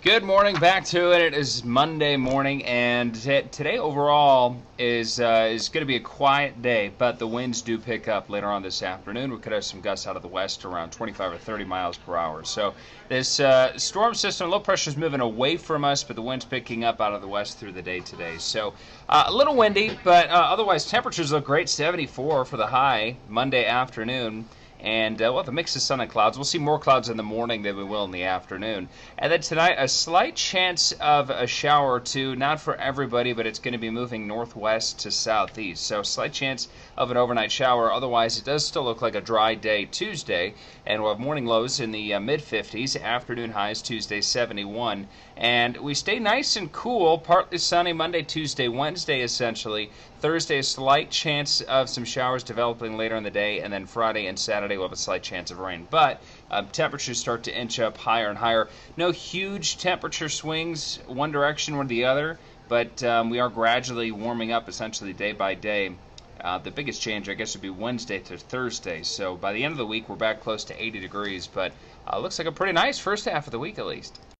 Good morning, back to it. It is Monday morning, and today overall is going to be a quiet day, but the winds do pick up later on this afternoon. We could have some gusts out of the west around 25 or 30 miles per hour. So this storm system, low pressure is moving away from us, but the wind's picking up out of the west through the day today. So a little windy, but otherwise temperatures look great. 74 for the high Monday afternoon. And we'll have a mix of sun and clouds. We'll see more clouds in the morning than we will in the afternoon. And then tonight, a slight chance of a shower or two. Not for everybody, but it's going to be moving northwest to southeast. So slight chance of an overnight shower. Otherwise, it does still look like a dry day Tuesday. And we'll have morning lows in the mid-50s. Afternoon highs Tuesday, 71. And we stay nice and cool. Partly sunny Monday, Tuesday, Wednesday, essentially. Thursday, a slight chance of some showers developing later in the day. And then Friday and Saturday, we'll have a slight chance of rain. But temperatures start to inch up higher and higher. No huge temperature swings one direction or the other, but we are gradually warming up essentially day by day. The biggest change, I guess, would be Wednesday to Thursday. So by the end of the week, we're back close to 80 degrees, but looks like a pretty nice first half of the week at least.